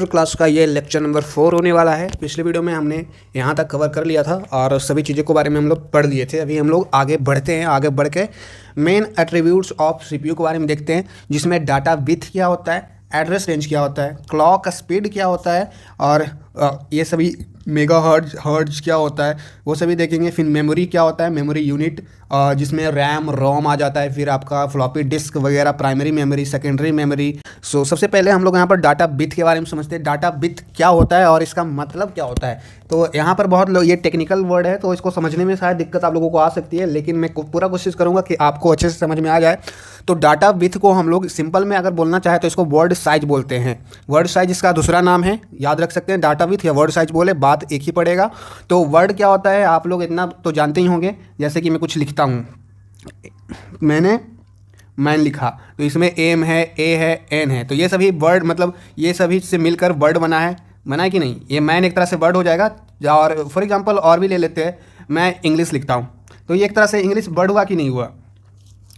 Class का ये lecture number 4 होने वाला है। पिछले वीडियो में हमने यहाँ तक कवर कर लिया था और सभी चीज़ों के बारे में हम लोग पढ़ लिए थे। अभी हम लोग आगे बढ़ते हैं। आगे बढ़ के मेन एट्रीब्यूट्स ऑफ सीपीयू के बारे में देखते हैं, जिसमें डाटा विड्थ क्या होता है, एड्रेस रेंज क्या होता है, क्लॉक स्पीड क्या होता है और ये सभी मेगा हर्ट्ज क्या होता है वो सभी देखेंगे। फिर मेमोरी क्या होता है, मेमोरी यूनिट जिसमें रैम रोम आ जाता है, फिर आपका फ्लॉपी डिस्क वगैरह, प्राइमरी मेमोरी, सेकेंडरी मेमोरी। सो सबसे पहले हम लोग यहाँ पर डाटा बिट के बारे में समझते हैं। डाटा बिट क्या होता है और इसका मतलब क्या होता है। तो यहाँ पर बहुत लोग, ये टेक्निकल वर्ड है तो इसको समझने में शायद दिक्कत आप लोगों को आ सकती है, लेकिन मैं पूरा कोशिश करूँगा कि आपको अच्छे से समझ में आ जाए। तो डाटा बिट को हम लोग सिंपल में अगर बोलना चाहे तो इसको वर्ड साइज बोलते हैं। वर्ड साइज इसका दूसरा नाम है, याद रख सकते हैं। डाटा बिट या वर्ड साइज बोले बात एक ही पड़ेगा। तो वर्ड क्या होता है आप लोग इतना तो जानते ही होंगे। जैसे कि मैं कुछ लिखता हूँ, मैन लिखा तो इसमें एम है, ए है, एन है, तो ये सभी वर्ड मतलब ये सभी से मिलकर वर्ड बना है कि नहीं। ये मैन एक तरह से वर्ड हो जाएगा। और फॉर एग्जांपल और भी ले लेते हैं, मैं इंग्लिश लिखता हूँ तो ये एक तरह से इंग्लिश वर्ड हुआ कि नहीं हुआ,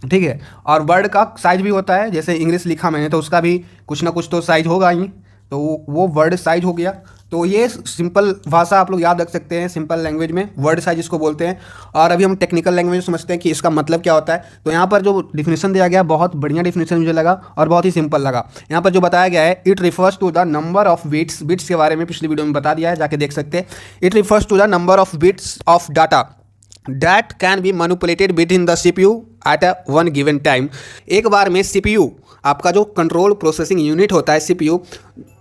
ठीक है। और वर्ड का साइज भी होता है, जैसे इंग्लिश लिखा मैंने तो उसका भी कुछ ना कुछ तो साइज होगा ही, तो वो वर्ड साइज हो गया। तो ये सिंपल भाषा आप लोग याद रख सकते हैं, सिंपल लैंग्वेज में वर्ड साइज इसको बोलते हैं। और अभी हम टेक्निकल लैंग्वेज में समझते हैं कि इसका मतलब क्या होता है। तो यहाँ पर जो डिफिनेशन दिया गया बहुत बढ़िया डिफिनेशन मुझे लगा और बहुत ही सिंपल लगा। यहाँ पर जो बताया गया है, it refers to the number of bits. Bits के बारे में पिछली वीडियो में बता दिया है, जाके देख सकते हैं। It refers to the number of bits of data that can be manipulated within the CPU at a one given time. एक बार में सीपीयू, आपका जो कंट्रोल प्रोसेसिंग यूनिट होता है सीपीयू,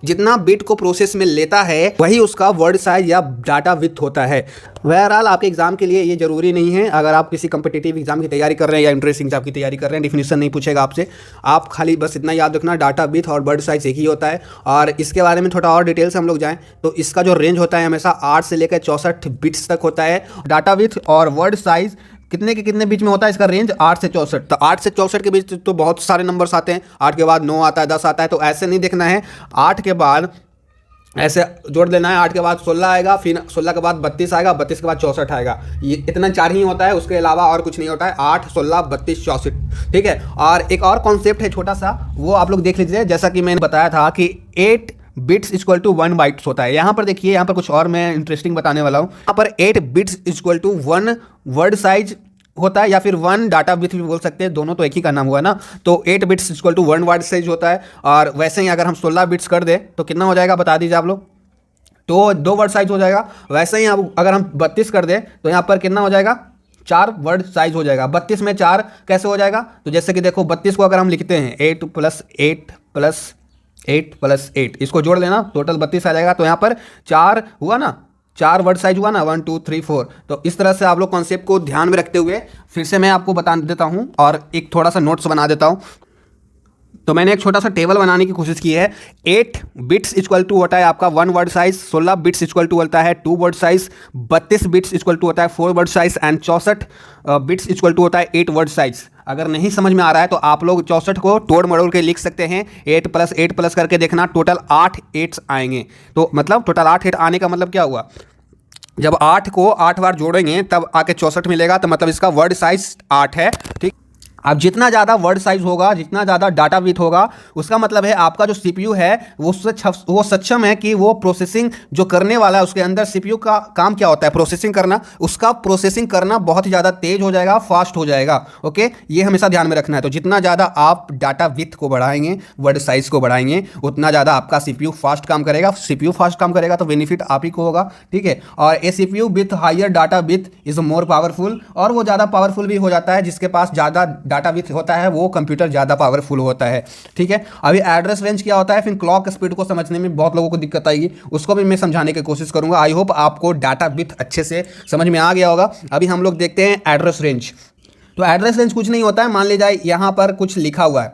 जितना बिट को प्रोसेस में लेता है वही उसका वर्ड साइज या डाटा विड्थ होता है। बहरहाल आपके एग्जाम के लिए ये जरूरी नहीं है। अगर आप किसी कंपिटिटिव एग्जाम की तैयारी कर रहे हैं या एंट्रेंस एग्जाम की तैयारी कर रहे हैं, डिफिनेशन नहीं पूछेगा आपसे। आप खाली बस इतना याद रखना, डाटा विड्थ और वर्ड साइज एक ही होता है। और इसके बारे में थोड़ा और डिटेल से हम लोग जाएँ तो इसका जो रेंज होता है हमेशा 8 से लेकर 64 बिट्स तक होता है। डाटा विड्थ और वर्ड साइज कितने के कितने बीच में होता है, इसका रेंज 8 से 64। तो 8 से 64 के बीच तो बहुत सारे नंबर्स आते हैं। 8 के बाद 9 आता है, 10 आता है, तो ऐसे नहीं देखना है। 8 के बाद ऐसे जोड़ देना है, 8 के बाद 16 आएगा, फिर 16 के बाद 32 आएगा, 32 के बाद 64 आएगा। ये इतना 4 ही होता है, उसके अलावा और कुछ नहीं होता है। 8, 16, 32, 64, ठीक है। और एक और कॉन्सेप्ट है छोटा सा, वो आप लोग देख लीजिए। जैसा कि मैंने बताया था कि 8 बिट्स इक्वल टू 1 बाइट्स होता है। यहाँ पर देखिए, यहाँ पर कुछ और मैं इंटरेस्टिंग बताने वाला हूँ। यहाँ पर 8 bits equal to 1 word size होता है, या फिर 1 डाटा बिट भी बोल सकते हैं, दोनों तो एक ही का नाम हुआ ना। तो 8 bits equal to 1 word size होता है। और वैसे ही अगर हम 16 बिट्स कर दें तो कितना हो जाएगा बता दीजिए आप लोग। तो 2 वर्ड साइज हो जाएगा। वैसे ही अब अगर हम 32 कर दें तो यहाँ पर कितना हो जाएगा, 4 वर्ड साइज हो जाएगा। 32 में 4 कैसे हो जाएगा, तो जैसे कि देखो 32 को अगर हम लिखते हैं 8 + 8 + 8 + 8, इसको जोड़ लेना, टोटल 32 आ जाएगा। तो यहाँ पर 4 हुआ ना, 4 वर्ड साइज हुआ ना, 1 2 3 4। तो इस तरह से आप लोग कॉन्सेप्ट को ध्यान में रखते हुए फिर से मैं आपको बता देता हूँ और एक थोड़ा सा नोट्स बना देता हूँ। तो मैंने एक छोटा सा टेबल बनाने की कोशिश की है। 8 बिट्स इक्वल टू होता है आपका 1 word size, 16 bits equal to होता है 2 word size, 32 bits equal to होता है 4 word size and 64 bits equal to होता है 8 वर्ड साइज। अगर नहीं समझ में आ रहा है तो आप लोग 64 को तोड़ मरोड़ के लिख सकते हैं। 8 + 8 + करके देखना, टोटल 8 8 आएंगे। तो मतलब टोटल 8 8 आने का मतलब क्या हुआ, जब 8 को 8 बार जोड़ेंगे तब आके 64 मिलेगा, तो मतलब इसका वर्ड साइज 8 है, ठीक। अब जितना ज़्यादा वर्ड साइज होगा, जितना ज़्यादा डाटा विड्थ होगा, उसका मतलब है आपका जो सीपीयू है वो सक्षम है कि वो प्रोसेसिंग जो करने वाला है, उसके अंदर सीपीयू का काम क्या होता है, प्रोसेसिंग करना। उसका प्रोसेसिंग करना बहुत ही ज़्यादा तेज हो जाएगा, फास्ट हो जाएगा। ओके, ये हमेशा ध्यान में रखना है। तो जितना ज़्यादा आप डाटा विड्थ को बढ़ाएंगे, वर्ड साइज को बढ़ाएंगे, उतना ज़्यादा आपका सीपीयू फास्ट काम करेगा। सीपीयू फास्ट काम करेगा तो बेनिफिट आप ही को होगा, ठीक है। और a CPU with higher data width is more powerful, और वो ज़्यादा पावरफुल भी हो जाता है। जिसके पास ज़्यादा डाटा विड्थ होता है वो कंप्यूटर ज़्यादा पावरफुल होता है, ठीक है। अभी एड्रेस रेंज क्या होता है, फिर क्लॉक स्पीड को समझने में बहुत लोगों को दिक्कत आएगी, उसको भी मैं समझाने की कोशिश करूंगा। आई होप आपको डाटा विड्थ अच्छे से समझ में आ गया होगा। अभी हम लोग देखते हैं एड्रेस रेंज। तो एड्रेस रेंज कुछ नहीं होता है, मान लीजिए यहाँ पर कुछ लिखा हुआ है,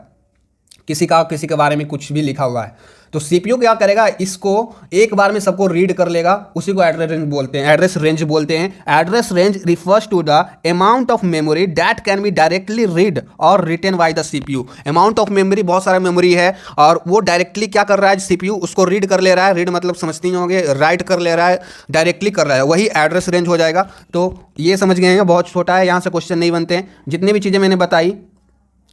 किसी के बारे में कुछ भी लिखा हुआ है, तो सीपीयू क्या करेगा, इसको एक बार में सबको रीड कर लेगा, उसी को एड्रेस रेंज बोलते हैं। एड्रेस रेंज बोलते हैं। Address range refers to the amount of memory that can be directly read और written by the CPU. Amount of memory, बहुत सारा मेमोरी है और वो डायरेक्टली क्या कर रहा है, सीपीयू उसको रीड कर ले रहा है। रीड मतलब समझते ही होंगे, राइट कर ले रहा है, डायरेक्टली कर रहा है, वही एड्रेस रेंज हो जाएगा। तो ये समझ गए हैं, बहुत छोटा है, यहाँ से क्वेश्चन नहीं बनते हैं। जितनी भी चीज़ें मैंने बताई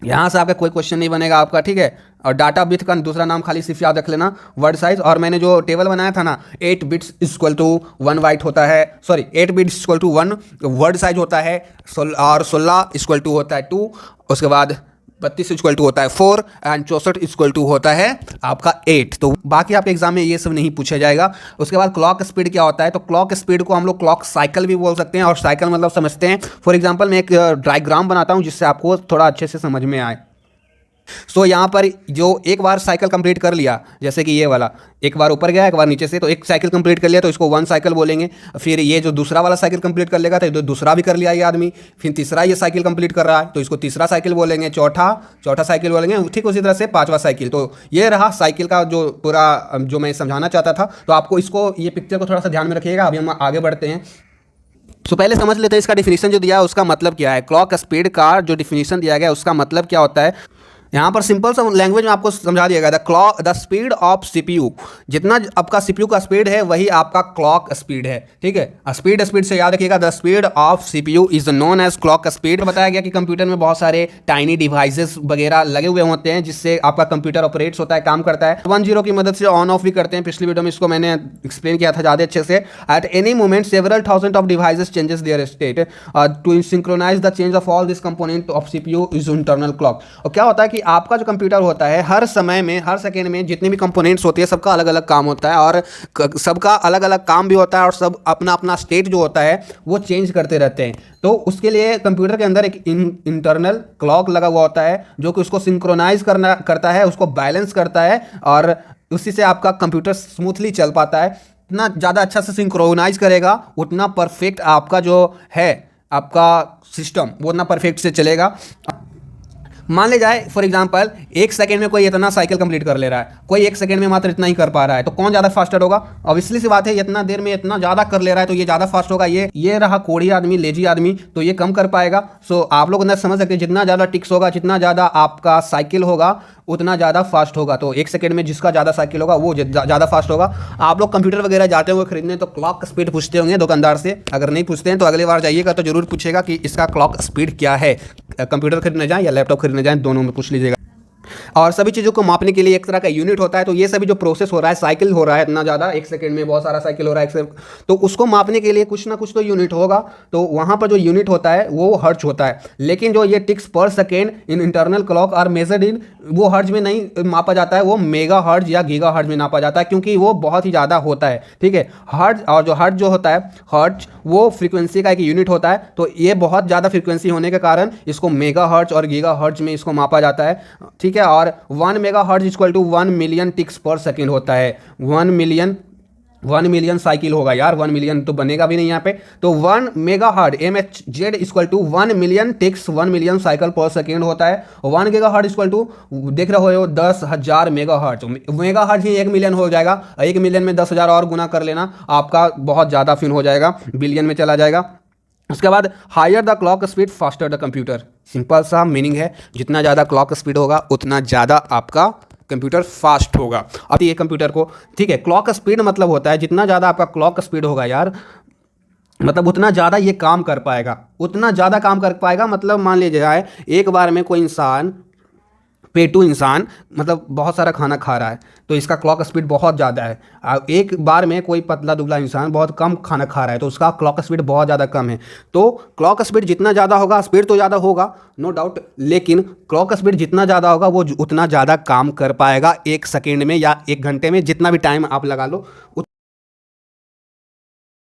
यहाँ से आपका कोई क्वेश्चन नहीं बनेगा आपका, ठीक है। और डाटा बिट का दूसरा नाम खाली सिर्फ याद रख लेना, वर्ड साइज। और मैंने जो टेबल बनाया था ना, 8 बिट्स इक्वल टू 1 बाइट होता है, sorry 8 bits equal to 1 word size होता है, और 16 इक्वल टू होता है 2, उसके बाद 32 इक्वल टू होता है 4 एंड 64 इक्वल टू होता है आपका 8। तो बाकी आपके एग्जाम में ये सब नहीं पूछा जाएगा। उसके बाद क्लॉक स्पीड क्या होता है, तो क्लॉक स्पीड को हम लोग क्लॉक साइकिल भी बोल सकते हैं, और साइकिल मतलब समझते हैं। फॉर एग्जांपल मैं एक डायग्राम बनाता हूँ जिससे आपको थोड़ा अच्छे से समझ में आए। सो यहाँ पर जो एक बार साइकिल कंप्लीट कर लिया, जैसे कि ये वाला एक बार ऊपर गया एक बार नीचे से, तो एक साइकिल कंप्लीट कर लिया तो इसको 1 साइकिल बोलेंगे। फिर ये जो दूसरा वाला साइकिल कंप्लीट कर लेगा तो दूसरा भी कर लिया ये आदमी, फिर तीसरा ये साइकिल कंप्लीट कर रहा है तो इसको तीसरा साइकिल बोलेंगे, चौथा साइकिल बोलेंगे, ठीक उसी तरह से 5वां साइकिल। तो ये रहा साइकिल का जो पूरा जो मैं समझाना चाहता था। तो आपको इसको ये पिक्चर को थोड़ा सा ध्यान में रखिएगा। अभी हम आगे बढ़ते हैं। तो पहले समझ लेते हैं इसका डिफिनीशन जो दिया है उसका मतलब क्या है। क्लॉक स्पीड का जो डिफिनीशन दिया गया है उसका मतलब क्या होता है, यहाँ पर सिंपल सा लैंग्वेज में आपको समझा दिया गया। द स्पीड ऑफ सीपीयू, जितना आपका सीपीयू का स्पीड है वही आपका क्लॉक स्पीड है, ठीक है। स्पीड से याद रखिएगा, the speed of CPU is known as clock speed. बताया गया कि कंप्यूटर में बहुत सारे टाइनी डिवाइसेस वगैरह लगे हुए होते हैं जिससे आपका कंप्यूटर ऑपरेट्स होता है, काम करता है। 10 की मदद से ऑन ऑफ भी करते हैं। पिछली वीडियो में इसको मैंने एक्सप्लेन किया था ज़्यादा अच्छे से। At any moment several thousand of devices changes their state to synchronise the change of all this component of CPU is internal clock. और क्या होता है कि आपका जो कंप्यूटर होता है हर समय में, हर सेकेंड में जितने भी कंपोनेंट्स होते हैं सबका अलग अलग काम होता है, और सबका अलग अलग काम भी होता है, और सब अपना अपना स्टेट जो होता है वो चेंज करते रहते हैं। तो उसके लिए कंप्यूटर के अंदर एक इंटरनल क्लॉक लगा हुआ होता है जो कि उसको सिंक्रोनाइज करता है, उसको बैलेंस करता है, और उसी से आपका कंप्यूटर स्मूथली चल पाता है। इतना ज़्यादा अच्छा से सिंक्रोनाइज करेगा उतना परफेक्ट आपका जो है आपका सिस्टम वो उतना परफेक्ट से चलेगा। मान ले जाए फॉर एग्जांपल 1 सेकंड में कोई इतना साइकिल कंप्लीट कर ले रहा है, कोई 1 सेकंड में मात्र इतना ही कर पा रहा है, तो कौन ज़्यादा फास्टर होगा? ऑब्वियसली सी बात है, इतना देर में इतना ज़्यादा कर ले रहा है तो ये ज़्यादा फास्ट होगा। ये रहा कोढ़ी आदमी, लेजी आदमी, तो ये कम कर पाएगा। सो आप लोग अंदर समझ सकते हैं जितना ज़्यादा टिक्स होगा, जितना ज़्यादा आपका साइकिल होगा उतना ज़्यादा फास्ट होगा। तो 1 सेकंड में जिसका ज़्यादा साइकिल होगा वो ज़्यादा फास्ट होगा। आप लोग कंप्यूटर वगैरह जाते होंगे खरीदने तो क्लॉक स्पीड पूछते होंगे दुकानदार से। अगर नहीं पूछते हैं तो अगली बार जाइएगा तो जरूर पूछेगा कि इसका क्लॉक स्पीड क्या है। कंप्यूटर खरीदने जाएँ या लैपटॉप खरीदने जाएँ, दोनों में पूछ लीजिएगा। और सभी चीज़ों को मापने के लिए एक तरह का यूनिट होता है। तो ये सभी जो प्रोसेस हो रहा है, साइकिल हो रहा है इतना ज़्यादा, 1 सेकंड में बहुत सारा साइकिल हो रहा है, तो उसको मापने के लिए कुछ ना कुछ तो यूनिट होगा। तो वहाँ पर जो यूनिट होता है वो हर्ट्ज होता है। लेकिन जो ये ticks per second in internal clock are measured in, वो हर्ट्ज में नहीं मापा जाता है, वो मेगा हर्ट्ज या गीगा हर्ट्ज में नापा जाता है, क्योंकि वो बहुत ही ज़्यादा होता है, ठीक है। हर्ट्ज और जो हर्ट्ज जो होता है, हर्ट्ज वो फ्रीक्वेंसी का एक यूनिट होता है। तो ये बहुत ज़्यादा फ्रीक्वेंसी होने के कारण इसको मेगा हर्ट्ज और गीगा हर्ट्ज में इसको मापा जाता है, ठीक है। और 1 mega hertz equal to 1 million ticks per second होता है। 1 मिलियन साइकिल होगा यार, 1 मिलियन तो बनेगा भी नहीं यहाँ पे। तो 1 mega hertz MHz equal to 1 million ticks 1 million cycle per second होता है। 1 गीगा हर्ट्ज इक्वल टू देख रहे हो 10,000 मेगा हर्ट्ज। मेगा हर्ट्ज ही 1 मिलियन हो जाएगा। 1 मिलियन में 10,000 और गुना कर लेना, आपका बहुत ज़्यादा फिर हो जाएगा, बिलियन में चला जाएगा। उसके बाद higher the clock speed faster the computer. Simple सा मीनिंग है, जितना ज़्यादा क्लॉक स्पीड होगा उतना ज़्यादा आपका कंप्यूटर फास्ट होगा। अब ये कंप्यूटर को, ठीक है, क्लॉक स्पीड मतलब होता है जितना ज़्यादा आपका क्लॉक स्पीड होगा यार, मतलब उतना ज़्यादा ये काम कर पाएगा, उतना ज़्यादा काम कर पाएगा। मतलब मान लीजिए जाए एक बार में कोई इंसान, पेटू इंसान, मतलब बहुत सारा खाना खा रहा है तो इसका क्लॉक स्पीड बहुत ज़्यादा है। एक बार में कोई पतला दुबला इंसान बहुत कम खाना खा रहा है तो उसका क्लॉक स्पीड बहुत ज़्यादा कम है। तो क्लॉक स्पीड जितना ज़्यादा होगा, स्पीड तो ज़्यादा होगा नो डाउट, लेकिन क्लॉक स्पीड जितना ज़्यादा होगा वो उतना ज़्यादा काम कर पाएगा 1 सेकेंड में या 1 घंटे में, जितना भी टाइम आप लगा लो